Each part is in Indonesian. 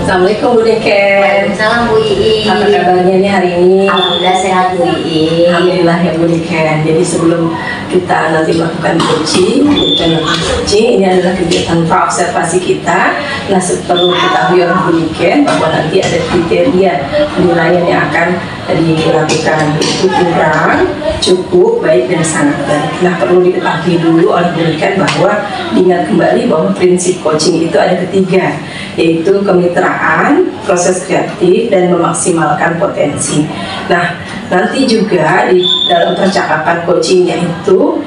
Assalamualaikum Bu Niken. Salam Bu Ii. Apa kabarnya nih hari ini? Alhamdulillah sehat Bu Ii. Alhamdulillah ya Bu Niken. Jadi sebelum kita nanti melakukan coaching, ini adalah kegiatan praobservasi kita. Nah, perlu diketahui oleh Bu Niken bahwa nanti ada kriteria penilaian yang akan dilakukan, itu kurang, cukup, baik, dan sangat baik. Nah, perlu diketahui dulu oleh Bu Niken bahwa diingat kembali bahwa prinsip coaching itu ada ketiga, yaitu kemitraan, proses kreatif, dan memaksimalkan potensi. Nah, nanti juga di dalam percakapan coachingnya itu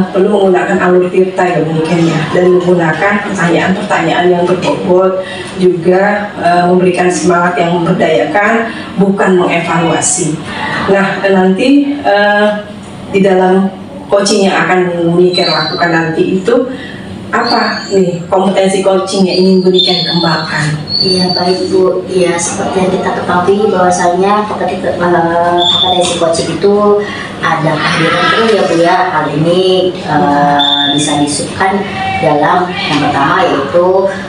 perlu menggunakan alur tirta ya mungkin ya, dan menggunakan pertanyaan-pertanyaan yang berbobot, juga memberikan semangat yang memberdayakan, bukan mengevaluasi. Nah, nanti di dalam coaching yang akan Niken lakukan nanti itu apa nih kompetensi coaching yang ingin Bu Niken kembangkan? Iya baik Bu, ya seperti yang kita ketahui bahwasanya kompetensi coaching itu ada kehadiran terus ya Bu ya. Hal ini bisa disebutkan dalam yang pertama yaitu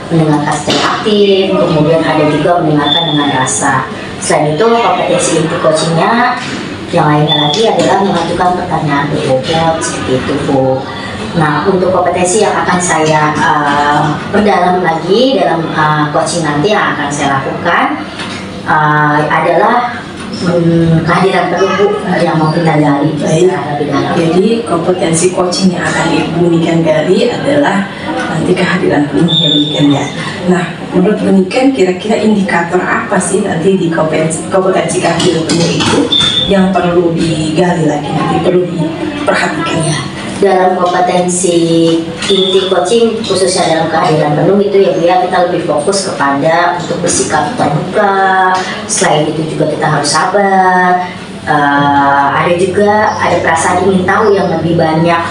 mendengarkan secara aktif, kemudian ada juga mendengarkan dengan rasa. Selain itu kompetensi inti coachingnya yang lainnya lagi adalah mengajukan pertanyaan berbobot seperti itu Bu. Nah, untuk kompetensi yang akan saya perdalam lagi dalam coaching nanti yang akan saya lakukan adalah kehadiran penuh Bu yang mau kita gali lebih dalam. Jadi kompetensi coaching yang akan Ibu Niken gali adalah nanti kehadiran penuh ya Bu Niken ya. Nah, menurut Bu Niken kira-kira indikator apa sih nanti di kompetensi kehadiran penuh itu yang perlu digali lagi, nanti perlu diperhatikan ya? Dalam kompetensi inti coaching khususnya dalam kehadiran penuh itu ya Bu ya, kita lebih fokus kepada untuk bersikap terbuka. Selain itu juga kita harus sabar. Ada juga ada perasaan ingin tahu yang lebih banyak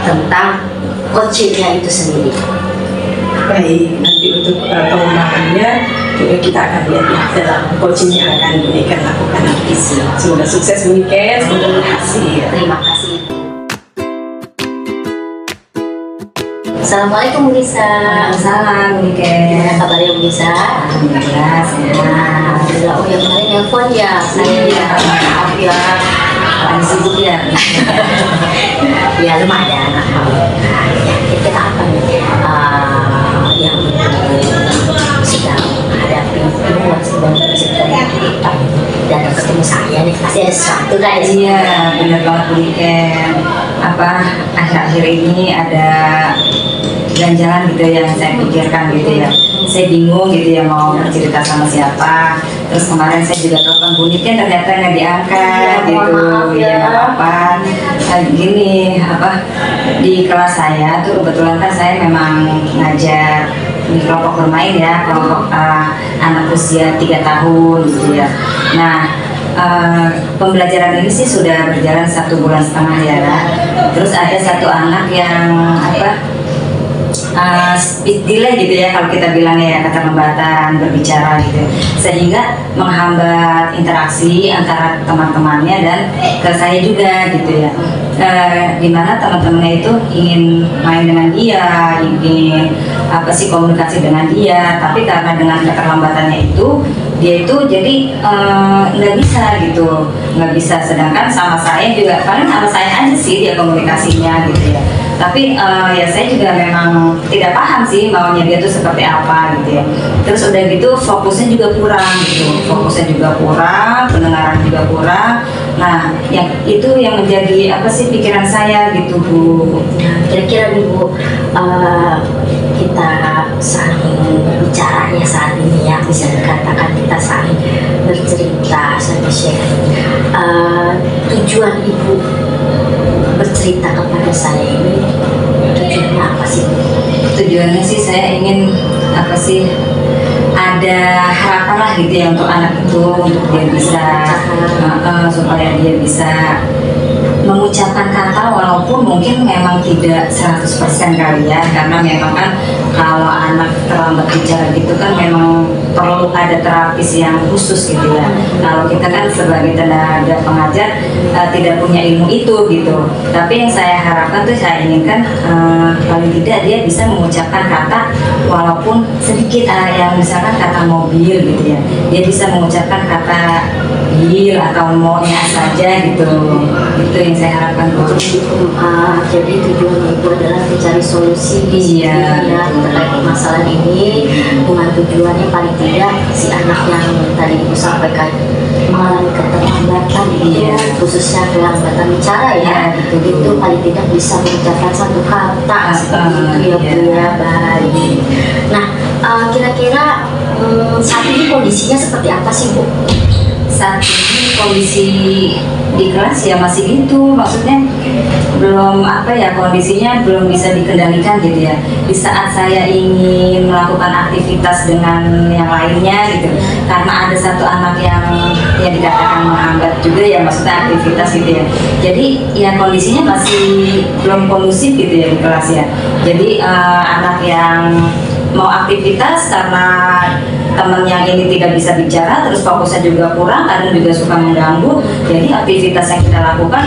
tentang coachingnya itu sendiri. Baik, nanti untuk pengembangannya juga kita akan lihat ya dalam coaching yang akan Bu Niken lakukan nanti. Semoga sukses Bu Niken, semoga berhasil. Terima kasih. Assalamualaikum Bu Nisa. Salam Bu Niken. Gimana kabarnya Bu Nisa? Alhamdulillah sehat. Alhamdulillah. Oh yang kemarin nelfon ya, saya ya maaf ya. Lagi sibuk ya? Ya lumayan. Alhamdulillah. Ya, kita apa nih? Yang sedang menghadapi hubungan sedang bercerita dan ketemu saya nih pasti ada sesuatu kan ya? Iya, benar banget Bu Niken. Akhir-akhir ini ada jalan-jalan gitu yang saya pikirkan gitu ya. Saya bingung gitu ya mau bercerita sama siapa. Terus kemarin saya juga telepon Bu Niken ternyata nggak diangkat gitu. Ya nggak apa-apa. Gini di kelas saya tuh kebetulan kan saya memang ngajar di kelompok bermain ya, kelompok anak usia 3 tahun gitu ya. Nah, pembelajaran ini sih sudah berjalan 1,5 bulan ya. Terus ada satu anak yang speech delay gitu ya, kalau kita bilangnya ya, keterlambatan berbicara gitu, sehingga menghambat interaksi antara teman-temannya dan ke saya juga gitu ya. Dimana teman-temannya itu ingin main dengan dia, ingin komunikasi dengan dia, tapi karena dengan keterlambatannya itu dia itu jadi nggak bisa gitu, nggak bisa. Sedangkan sama saya juga paling sama saya aja sih dia komunikasinya gitu ya. Tapi ya saya juga memang tidak paham sih maunya dia tuh seperti apa gitu ya. Terus udah gitu fokusnya juga kurang gitu, fokusnya juga kurang, pendengaran juga kurang. Nah, yang itu yang menjadi pikiran saya gitu Bu. Nah, kira-kira nih Bu, kita saling berbicaranya saat ini ya, bisa dikatakan kita saling bercerita, saling share. Tujuan Ibu bercerita kepada saya ini tujuannya apa sih? Tujuannya sih saya ingin ada harapan lah gitu ya untuk anak itu, untuk dia bisa supaya dia bisa mengucapkan kata walaupun mungkin memang tidak 100% kali ya, karena memang kan kalau anak terlambat bicara gitu kan memang perlu ada terapis yang khusus gitu ya. Kalau kita kan sebagai tenaga pengajar tidak punya ilmu itu gitu. Tapi yang saya harapkan tuh saya inginkan paling tidak dia bisa mengucapkan kata walaupun sedikit yang misalkan kata mobil gitu ya. Dia bisa mengucapkan kata bil atau maunya saja gitu. Itu yang saya harapkan Bu. Jadi tujuan ibu adalah mencari solusi ya terkait masalah ini dengan tujuannya paling tidak si anak yang tadi ibu sampaikan mengalami keterlambatan khususnya kelambatan bicara ya itu paling tidak bisa mengucapkan satu kata seperti itu ya Bu ya. Baik. Nah kira-kira saat ini kondisinya seperti apa sih Bu? Saat ini kondisi di kelas ya masih gitu, maksudnya belum kondisinya belum bisa dikendalikan gitu ya. Di saat saya ingin melakukan aktivitas dengan yang lainnya gitu, karena ada satu anak yang dikatakan menghambat juga ya, maksudnya aktivitas gitu ya. Jadi ya kondisinya masih belum kondusif gitu ya di kelas ya. Jadi anak yang mau aktivitas karena teman yang ini tidak bisa bicara, terus fokusnya juga kurang, kadang juga suka mengganggu. Jadi aktivitas yang kita lakukan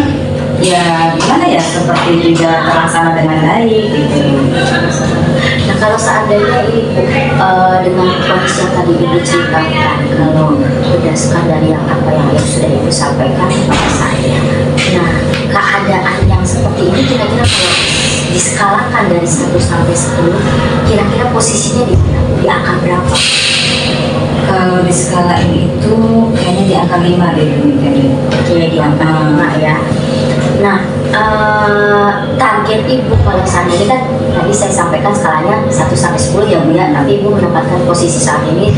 ya gimana ya, seperti tidak terlaksana dengan baik gitu. Nah kalau seandainya ibu dengan kondisi yang tadi ibu ceritakan, kalau berdasarkan dari apa yang sudah ibu sampaikan kepada saya, nah keadaan yang seperti ini kira-kira kalau diskalakan dari 1 sampai 10, kira-kira posisinya di angka berapa? Kalau di skala itu kayaknya di angka 5 deh. Oke, di angka 5 ya. Nah, target ibu kalau seandainya kan tadi saya sampaikan skalanya 1 sampai 10 ya Bu ya, tapi ibu menempatkan posisi saat ini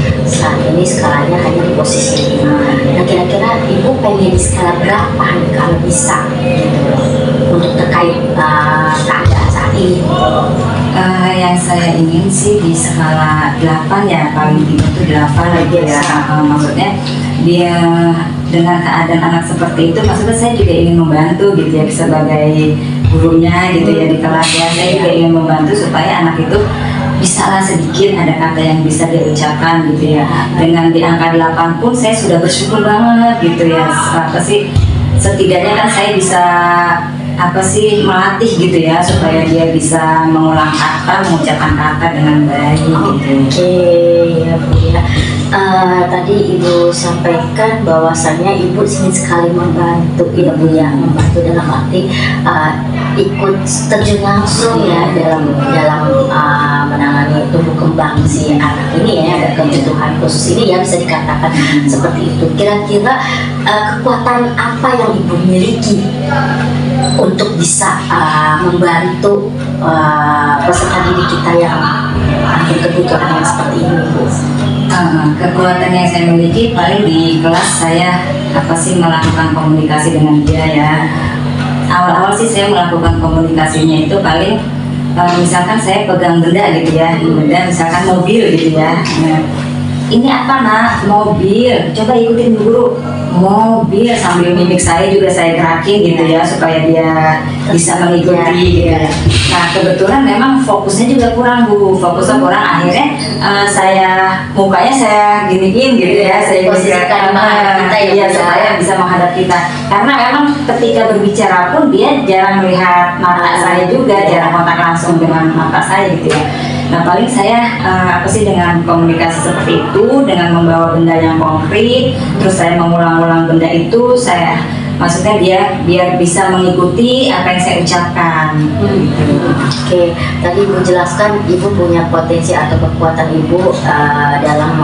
skalanya hanya di posisi 5. Nah, kira-kira ibu pengen di skala berapa nih kalau bisa gitu loh, untuk terkait keadaan saat ini? Yang saya ingin sih di skala 8 ya, paling tidak itu 8 gitu ya. Maksudnya dia dengan keadaan anak seperti itu, maksudnya saya juga ingin membantu gitu ya sebagai gurunya gitu ya di kelas ya. Saya juga ingin membantu supaya anak itu bisa lah sedikit ada kata yang bisa dia ucapkan gitu ya. Dengan di angka 8 pun saya sudah bersyukur banget gitu ya. Setidaknya kan saya bisa melatih gitu ya supaya dia bisa mengulang kata, mengucapkan kata dengan baik gitu. Oke ya Bu ya. Tadi ibu sampaikan bahwasannya ibu ingin sekali membantu ya Bu ya, membantu dalam arti ikut terjun langsung ya dalam menangani tumbuh kembang si anak ini ya, ada kebutuhan khusus ini ya, bisa dikatakan seperti itu. Kira-kira kekuatan apa yang ibu miliki untuk bisa membantu peserta didik kita yang ada kebutuhan yang seperti ini Bu? Kekuatan yang saya miliki paling di kelas saya melakukan komunikasi dengan dia ya. Awal-awal sih saya melakukan komunikasinya itu paling misalkan saya pegang benda gitu ya, benda misalkan mobil gitu ya. Nah, ini apa nak? Mobil. Coba ikutin guru. Mobil, sambil mimik saya juga saya gerakin gitu ya supaya dia bisa mengikuti gitu. Nah kebetulan memang fokusnya juga kurang Bu, fokusnya kurang, akhirnya mukanya saya giniin gitu ya, saya posisikan kita ya supaya bisa menghadap kita, karena memang ketika berbicara pun dia jarang melihat mata saya juga, jarang kontak langsung dengan mata saya gitu ya. Nah paling saya dengan komunikasi seperti itu, dengan membawa benda yang konkret, terus saya mengulang-ulang benda itu, maksudnya dia biar bisa mengikuti apa yang saya ucapkan. Oke, tadi Ibu jelaskan Ibu punya potensi atau kekuatan Ibu dalam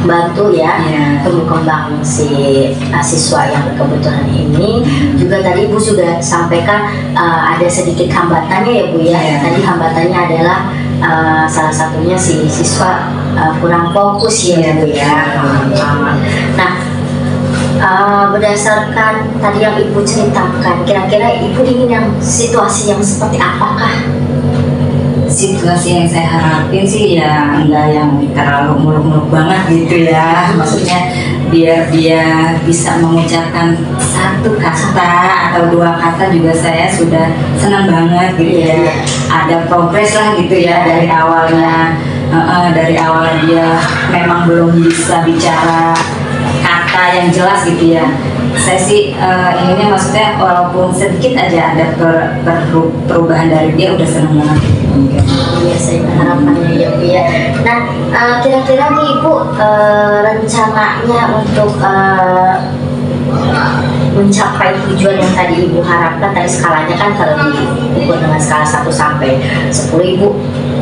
bantu ya tumbuh kembang si siswa yang berkebutuhan ini. Juga tadi Ibu sudah sampaikan ada sedikit hambatannya ya Bu ya. Tadi hambatannya adalah salah satunya si siswa kurang fokus ya Bu ya. Nah berdasarkan tadi yang Ibu ceritakan, kira-kira Ibu ingin yang situasi yang seperti apakah? Situasi yang saya harapin sih ya enggak yang terlalu muluk-muluk banget gitu ya, maksudnya biar dia bisa mengucapkan 1 kata atau 2 kata juga saya sudah senang banget gitu ya. Ada progres lah gitu ya dari awalnya dari awal dia memang belum bisa bicara kata yang jelas gitu ya. Saya sih inginnya maksudnya walaupun sedikit aja ada perubahan dari dia udah seneng banget. Iya, saya harapannya ya Bu ya. Nah, kira-kira nih Ibu rencananya untuk mencapai tujuan yang tadi Ibu harapkan, tadi skalanya kan kalau diukur dengan skala 1 sampai 10, Ibu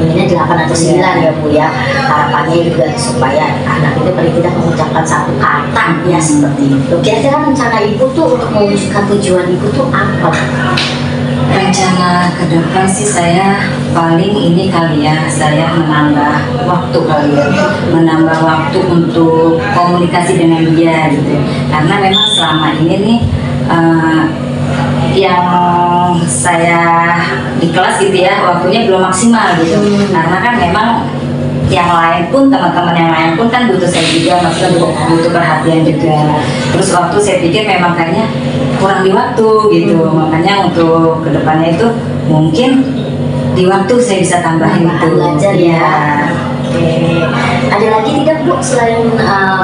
inginnya 8 atau 9 ya Bu ya. Harapannya juga supaya anak itu paling tidak mengucapkan 1 kata ya, seperti itu. Kira-kira rencana Ibu tuh untuk mewujudkan tujuan Ibu tuh apa? Rencana ke depan sih saya paling ini kali ya, saya menambah waktu kali ya, menambah waktu untuk komunikasi dengan dia gitu. Karena memang selama ini nih yang saya di kelas gitu ya, waktunya belum maksimal gitu. Karena kan memang yang lain pun, teman-teman yang lain pun kan butuh saya juga, maksudnya butuh perhatian juga. Terus waktu saya pikir memang kayaknya kurang di waktu gitu, makanya untuk kedepannya itu mungkin di waktu saya bisa tambahin itu. Belajar ya. Oke. Ada lagi tidak Bu selain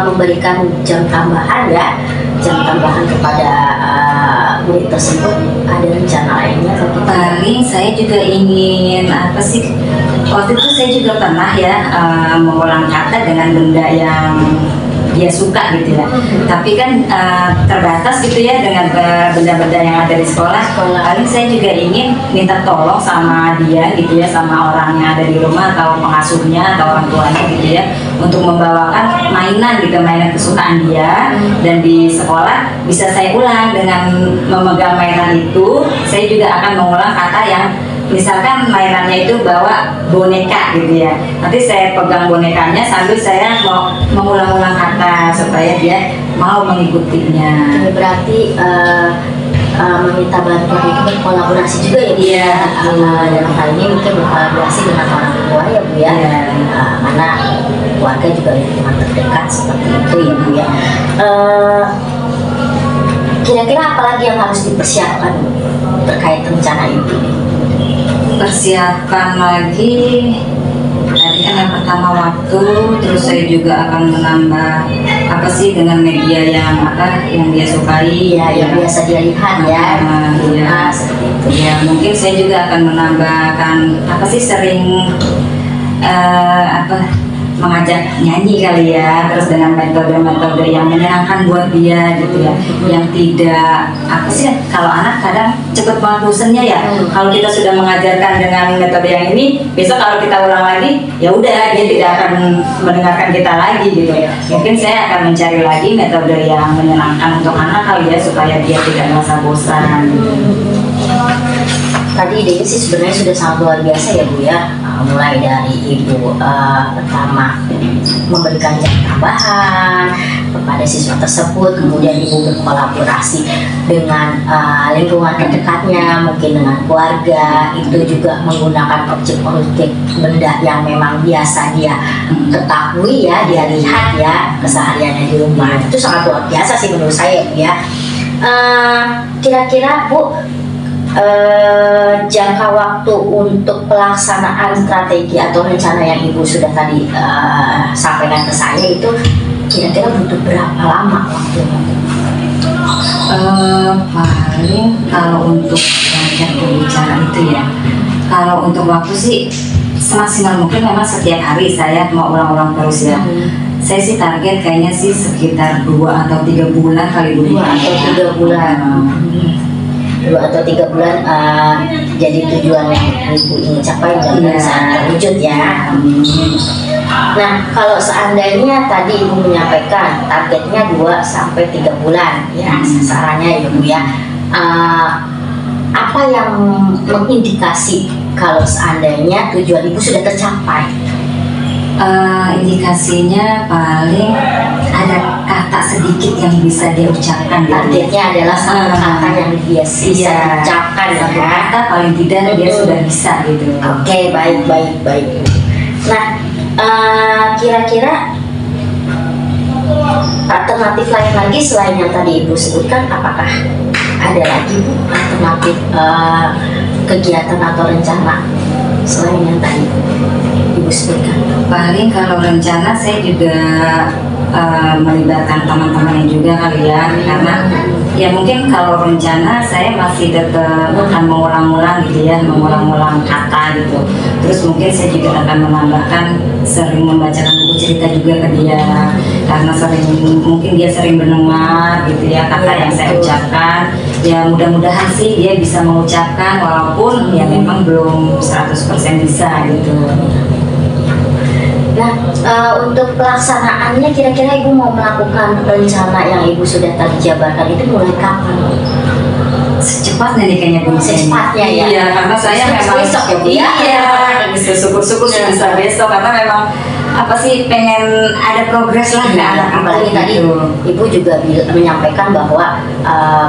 memberikan jam tambahan ya, jam tambahan kepada murid tersebut, ada rencana lainnya atau kita? Paling saya juga ingin apa sih? Waktu itu saya juga pernah ya mengulang kata dengan benda yang dia suka gitu ya. Tapi kan terbatas gitu ya dengan benda-benda yang ada di sekolah. Paling saya juga ingin minta tolong sama dia gitu ya, sama orang yang ada di rumah atau pengasuhnya atau orang tuanya gitu ya, untuk membawakan mainan gitu, mainan kesukaan dia, dan di sekolah bisa saya ulang dengan memegang mainan itu. Saya juga akan mengulang kata yang misalkan mainannya itu bawa boneka gitu ya, nanti saya pegang bonekanya sambil saya mau mengulang-ulang kata supaya dia mau mengikutinya. Berarti meminta bantuan itu berkolaborasi juga ya Bu? Iya. Dalam hal ini mungkin berkolaborasi dengan orang tua ya Bu ya. Iya. Mana keluarga juga lingkungan terdekat seperti itu ya Bu ya. Kira-kira apa lagi yang harus dipersiapkan terkait rencana itu? Persiapkan lagi, tadi kan yang pertama waktu, terus saya juga akan menambah apa sih dengan media yang apa yang dia sukai ya, yang biasa dia lihat ya. Ya, Seperti itu. Ya mungkin saya juga akan menambahkan apa sih sering mengajak nyanyi kali ya, terus dengan metode-metode yang menyenangkan buat dia gitu ya, yang tidak apa sih, kalau anak kadang cepet banget bosennya ya. Kalau kita sudah mengajarkan dengan metode yang ini, besok kalau kita ulang lagi ya udah dia tidak akan mendengarkan kita lagi gitu ya. Mungkin saya akan mencari lagi metode yang menyenangkan untuk anak kali ya, supaya dia tidak merasa bosan. Tadi idenya sih sebenarnya sudah sangat luar biasa ya Bu ya. Mulai dari Ibu pertama memberikan jam tambahan kepada siswa tersebut, kemudian Ibu berkolaborasi dengan lingkungan terdekatnya, mungkin dengan keluarga, itu juga menggunakan objek-objek benda yang memang biasa dia ketahui ya, dia lihat ya kesehariannya di rumah. Itu sangat luar biasa sih menurut saya Bu ya. Kira-kira Bu, jangka waktu untuk pelaksanaan strategi atau rencana yang Ibu sudah tadi sampaikan ke saya itu kira-kira butuh berapa lama waktunya? Paling kalau untuk belajar berbicara itu ya, kalau untuk waktu sih semaksimal mungkin, memang setiap hari saya mau ulang-ulang terus ya. Saya sih target kayaknya sih sekitar 2 atau 3 bulan kali Bu. 2 atau 3 bulan. 2 atau 3 bulan jadi tujuan yang Ibu ingin capai dan saat terwujud ya. Nah, kalau seandainya tadi Ibu menyampaikan targetnya 2 sampai 3 bulan ya, sasarannya Ibu ya. Apa yang mengindikasi kalau seandainya tujuan Ibu sudah tercapai? Indikasinya paling ada kata sedikit yang bisa dia ucapkan. Targetnya adalah satu kata yang dia bisa ucapkan satu ya. kata paling tidak dia sudah bisa gitu. Oke, baik. Nah, kira-kira alternatif lain lagi selain yang tadi Ibu sebutkan, apakah ada lagi Bu alternatif kegiatan atau rencana selain yang tadi Ibu sebutkan? Paling kalau rencana saya juga melibatkan teman-temannya juga kali ya, karena ya mungkin kalau rencana saya masih tetap akan mengulang-ulang gitu ya, mengulang-ulang kata gitu. Terus mungkin saya juga akan menambahkan sering membacakan buku cerita juga ke dia, karena mungkin dia sering mendengar gitu ya kata yang saya ucapkan. Ya mudah-mudahan sih dia bisa mengucapkan walaupun ya memang belum 100% bisa gitu. Nah, untuk pelaksanaannya kira-kira Ibu mau melakukan rencana yang Ibu sudah tadi jabarkan itu mulai kapan? Secepatnya nih kayaknya Bu. Secepatnya ya? Iya, karena saya memang besok ya Bu ya? Iya, syukur-syukur bisa besok, karena memang apa sih, pengen ada progres lah ke anak. Apalagi tadi Ibu juga menyampaikan bahwa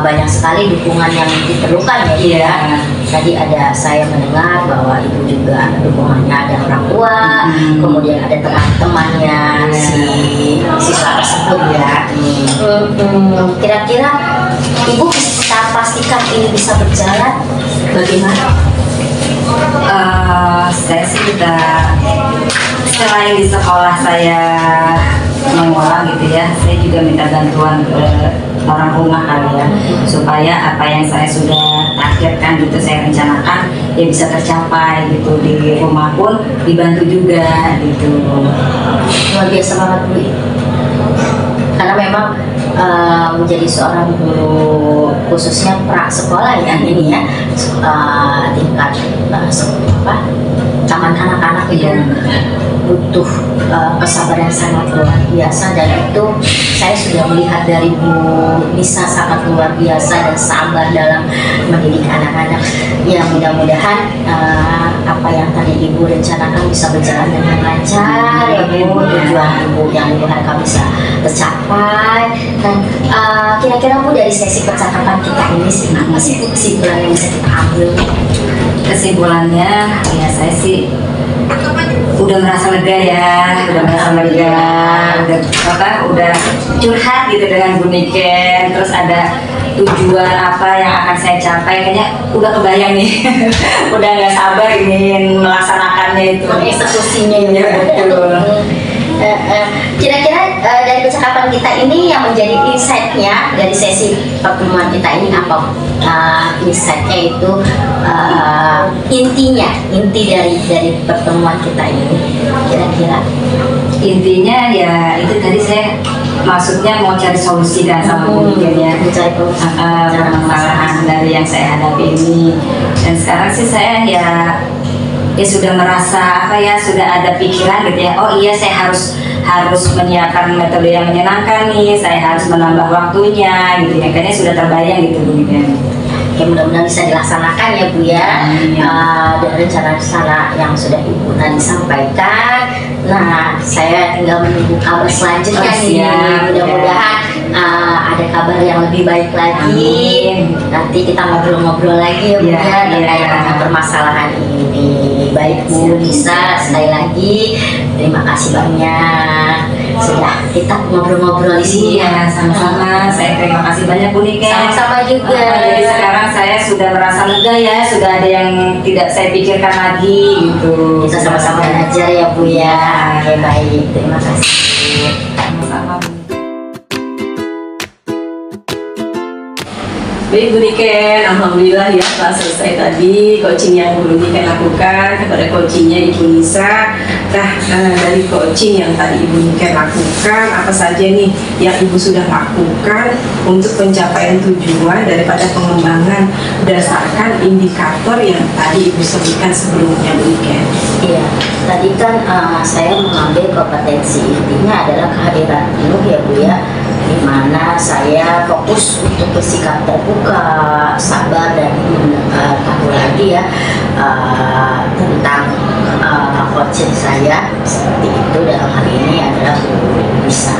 banyak sekali dukungan yang diperlukan ya Bu ya. Tadi saya mendengar bahwa Ibu juga dukungannya ada orang tua, kemudian ada teman-temannya si siswa tersebut ya. Kira-kira Ibu bisa pastikan ini bisa berjalan bagaimana? Saya sih selain di sekolah saya mengulang gitu ya, saya juga minta bantuan ke orang rumah kali ya, supaya apa yang saya sudah targetkan gitu, saya rencanakan ya bisa tercapai gitu. Di rumah pun dibantu juga gitu. Luar biasa banget Bu, karena memang menjadi seorang guru khususnya pra sekolah ya ini ya, tingkat taman anak-anak itu butuh kesabaran sangat luar biasa, dan itu saya sudah melihat dari Bu Nisa sangat luar biasa dan sabar dalam mendidik anak-anak. Ya mudah-mudahan apa yang tadi Ibu rencanakan bisa berjalan dengan lancar ya Bu, tujuan Ibu yang Ibu harapkan bisa tercapai. Dan kira-kira Bu, dari sesi percakapan kita ini sih apa sih Bu kesimpulan yang bisa kita ambil? Kesimpulannya ya saya sih udah merasa lega ya, udah curhat gitu dengan Bu Niken, terus ada tujuan apa yang akan saya capai, kayaknya udah kebayang nih. Udah nggak sabar ingin melaksanakannya itu, eksekusinya ya. Betul. Kira-kira dari percakapan kita ini yang menjadi insight-nya dari sesi pertemuan kita ini apa? Insight-nya itu inti dari pertemuan kita ini kira-kira? Intinya ya itu tadi, saya maksudnya mau cari solusi kan sama Bu Niken ya, mencari permasalahan dari yang saya hadapi ini. Dan sekarang sih saya ya sudah merasa sudah ada pikiran gitu ya, oh iya saya harus menyiapkan metode yang menyenangkan nih, saya harus menambah waktunya gitu ya, kayaknya sudah terbayang gitu Bu Niken. Ya mudah-mudahan bisa dilaksanakan ya Bu ya, dari rencana-rencana yang sudah Ibu tadi sampaikan. Nah, saya tinggal menunggu kabar selanjutnya nih. Mudah-mudahan ada kabar yang lebih baik lagi. Nanti kita ngobrol-ngobrol lagi ya Bu ya terkait dengan permasalahan ini. Baik Bu Nisa, sekali lagi terima kasih banyak sudah kita ngobrol-ngobrol di sini. Ya, sama-sama. Saya terima kasih banyak Bu Niken. Sama-sama juga. Jadi sekarang saya sudah merasa lega ya, sudah ada yang tidak saya pikirkan lagi gitu. Kita sama-sama belajar ya Bu ya. Oke, baik, terima kasih. Sama-sama Bu. Baik Bu Niken, alhamdulillah ya telah selesai tadi coaching yang Bu Niken lakukan kepada coachingnya Ibu Nisa. Nah, dari coaching yang tadi Ibu Niken lakukan, apa saja nih yang Ibu sudah lakukan untuk pencapaian tujuan daripada pengembangan berdasarkan indikator yang tadi Ibu sebutkan sebelumnya Bu Niken? Iya, tadi kan saya mengambil kompetensi intinya adalah kehadiran penuh ya Bu ya, di mana saya fokus untuk bersikap terbuka, sabar, dan tahu lagi ya tentang coaching saya seperti itu dalam hal ini adalah Bu Nisa.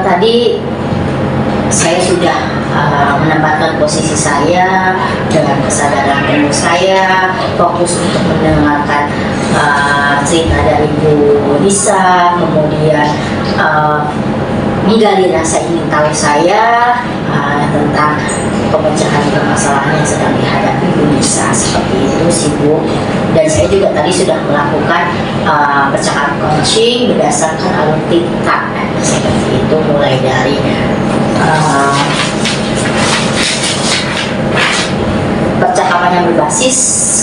Tadi saya sudah menempatkan posisi saya dengan kesadaran penuh saya, fokus untuk mendengarkan cerita dari Bu Nisa, kemudian menggali rasa ingin tahu saya tentang pemecahan permasalahan yang sedang dihadapi Bu Nisa, seperti itu sih Bu. Dan saya juga tadi sudah melakukan percakapan coaching berdasarkan alur tinta seperti itu, mulai dari percakapan yang berbasis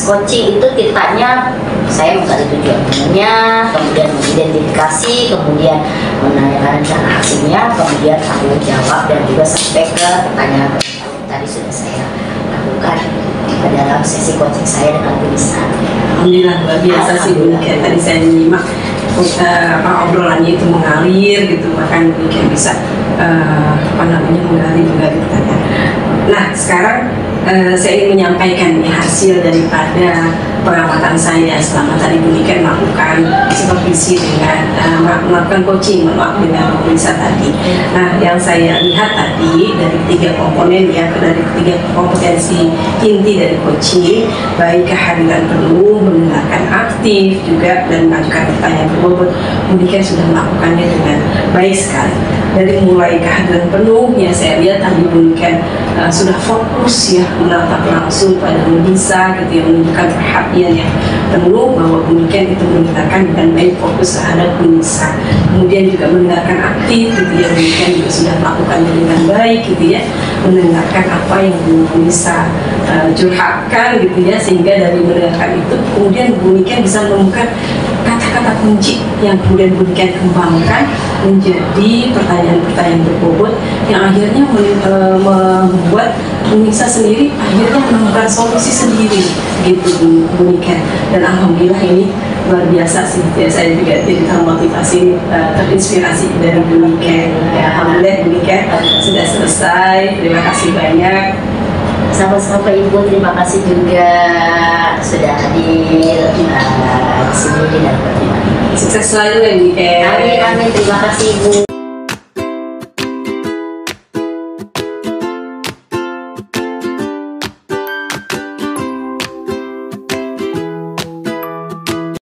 coaching itu tintanya saya menggali tujuan temannya, kemudian mengidentifikasi, kemudian menanyakan rencana aksinya, kemudian tanggung jawab, dan juga sampai ke pertanyaan tadi sudah saya lakukan dalam sesi coaching saya dengan Bu Nisa. Alhamdulillah, luar biasa sih Bu Niken. Tadi saya menyimak obrolannya itu mengalir gitu, bahkan Bu Niken bisa menggali pertanyaan. Nah, sekarang saya ingin menyampaikan hasil daripada pengamatan saya selama tadi Bu Niken melakukan supervisi dengan melakukan coaching dengan Bu Nisa tadi. Nah, yang saya lihat tadi dari 3 komponen ya, dari 3 kompetensi inti dari coaching, baik kehadiran penuh, mendengarkan aktif juga, dan mengajukan pertanyaan berbobot. Bu Niken sudah melakukannya dengan baik sekali. Dari mulai kehadiran penuh ya, saya lihat tadi Bu Niken sudah fokus ya, menatap langsung pada Bu Nisa gitu ya, menunjukkan perhatian yang penuh bahwa Bu Niken itu mendengarkan dengan baik, fokus terhadap Bu Nisa. Kemudian juga mendengarkan aktif gitu ya, Bu Niken juga sudah melakukannya dengan baik gitu ya, mendengarkan apa yang Bu Nisa curhatkan gitu ya, sehingga dari mendengarkan itu kemudian Bu Niken bisa menemukan kata-kata kunci yang kemudian Bu Niken kembangkan menjadi pertanyaan-pertanyaan berbobot yang akhirnya membuat Bu Nisa sendiri akhirnya menemukan solusi sendiri gitu Bu Niken. Dan alhamdulillah ini luar biasa sih ya, saya juga jadi termotivasi, terinspirasi dari Bu Niken ya. Alhamdulillah Bu Niken sudah selesai, terima kasih banyak. Sama-sama Ibu, terima kasih juga sudah hadir di sini di dalam pertemuan. Sukses selalu ya Bu Niken. Amin, amin, terima kasih Ibu.